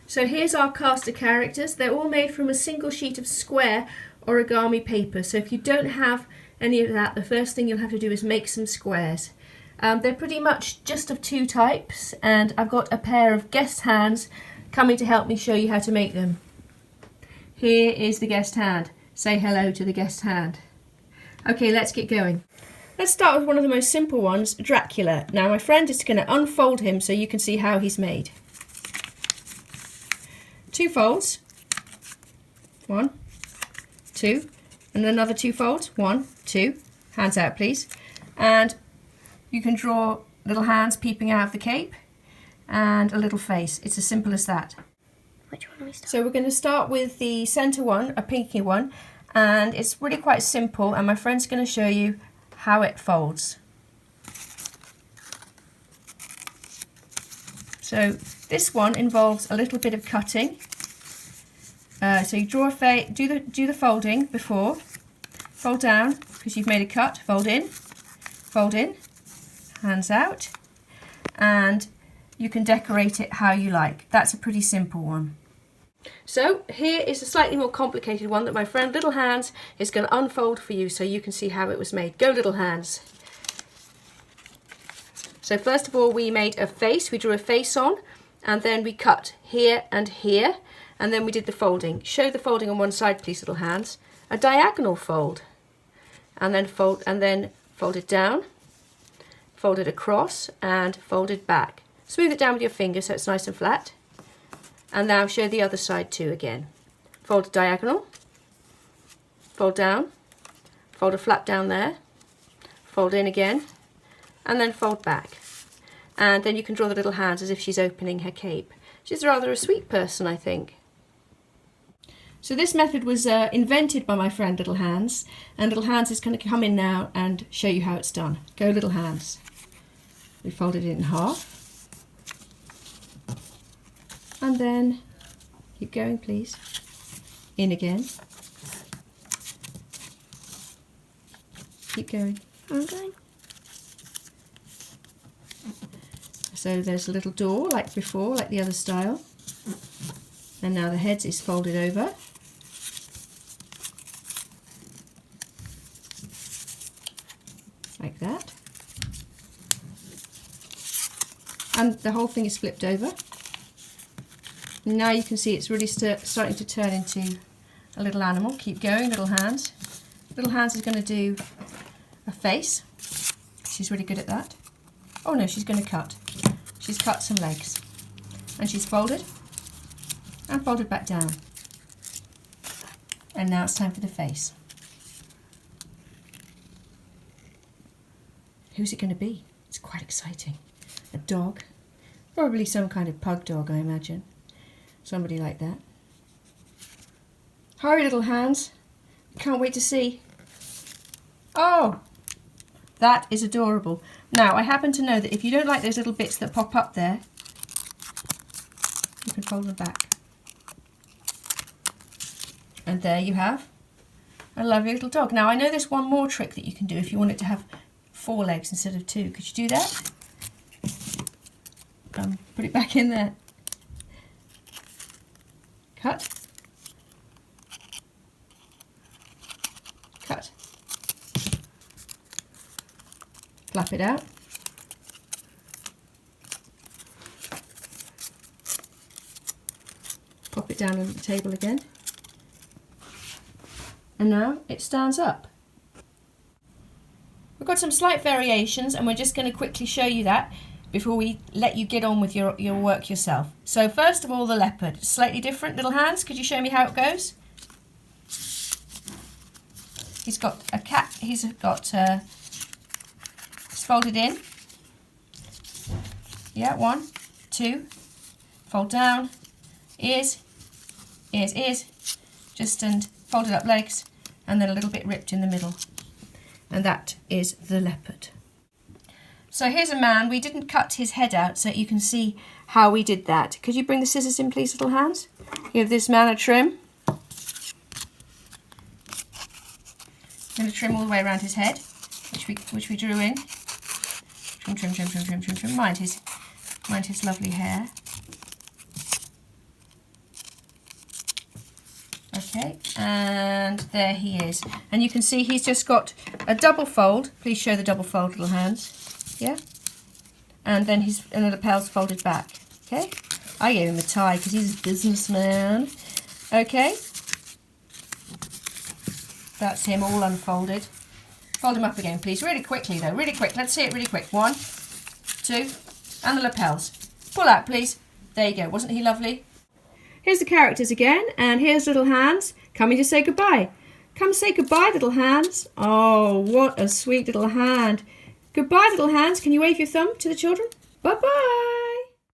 So here's our cast of characters. They're all made from a single sheet of square origami paper. So if you don't have any of that, the first thing you'll have to do is make some squares. They're pretty much just of two types, and I've got a pair of guest hands coming to help me show you how to make them. Here is the guest hand. Say hello to the guest hand. Okay, let's get going. Let's start with one of the most simple ones, Dracula. Now my friend is going to unfold him so you can see how he's made. 2 folds, 1, 2, and another 2 folds, 1, 2, hands out please, and you can draw little hands peeping out of the cape and a little face. It's as simple as that. Which one do we start? So we're going to start with the centre one, a pinky one, and it's really quite simple, and my friend's going to show you how it folds. So this one involves a little bit of cutting. So you draw a do the folding before, fold down because you've made a cut, fold in, hands out, and you can decorate it how you like. That's a pretty simple one. So here is a slightly more complicated one that my friend Little Hands is going to unfold for you so you can see how it was made. Go Little Hands. So first of all we made a face, we drew a face on, and then we cut here and here, and then we did the folding. Show the folding on one side please Little Hands. A diagonal fold, and then fold it down, fold it across and fold it back. Smooth it down with your finger so it's nice and flat. And now show the other side too again. Fold a diagonal, fold down, fold a flap down there, fold in again, and then fold back. And then you can draw the little hands as if she's opening her cape. She's rather a sweet person, I think. So this method was invented by my friend Little Hands, and Little Hands is going to come in now and show you how it's done. Go Little Hands. We folded it in half. And then, keep going please, in again, keep going. I'm going. So there's a little door like before, like the other style, and now the head is folded over. Like that. And the whole thing is flipped over. Now you can see it's really starting to turn into a little animal. Keep going, Little Hands. Little Hands is going to do a face. She's really good at that. Oh no, she's going to cut. She's cut some legs. And she's folded and folded back down. And now it's time for the face. Who's it going to be? It's quite exciting. A dog. Probably some kind of pug dog, I imagine. Somebody like that. Hurry, Little Hands. Can't wait to see. Oh, that is adorable. Now, I happen to know that if you don't like those little bits that pop up there, you can fold them back. And there you have a lovely little dog. Now, I know there's one more trick that you can do if you want it to have 4 legs instead of 2. Could you do that? Put it back in there. Cut. Cut. Flap it out. Pop it down on the table again. And now it stands up. We've got some slight variations and we're just going to quickly show you that before we let you get on with your work yourself. So first of all, the leopard. Slightly different. Little Hands, could you show me how it goes? He's got a cat, he's got it's folded in. Yeah, 1, 2, fold down, ears, ears, ears, just and folded up legs, and then a little bit ripped in the middle. And that is the leopard. So here's a man. We didn't cut his head out so you can see how we did that. Could you bring the scissors in please, Little Hands? Give this man a trim. I'm going to trim all the way around his head, which we drew in. Trim, trim, trim, trim, trim, trim, trim. Mind his lovely hair. Okay, and there he is. And you can see he's just got a double fold. Please show the double fold, little hands. Yeah? And then the lapels folded back. Okay? I gave him a tie because he's a businessman. Okay? That's him all unfolded. Fold him up again, please. Really quickly, though. Really quick. Let's see it really quick. 1, 2, and the lapels. Pull out, please. There you go. Wasn't he lovely? Here's the characters again, and here's little hands coming to say goodbye. Come say goodbye, little hands. Oh, what a sweet little hand. Goodbye, little hands. Can you wave your thumb to the children? Bye-bye.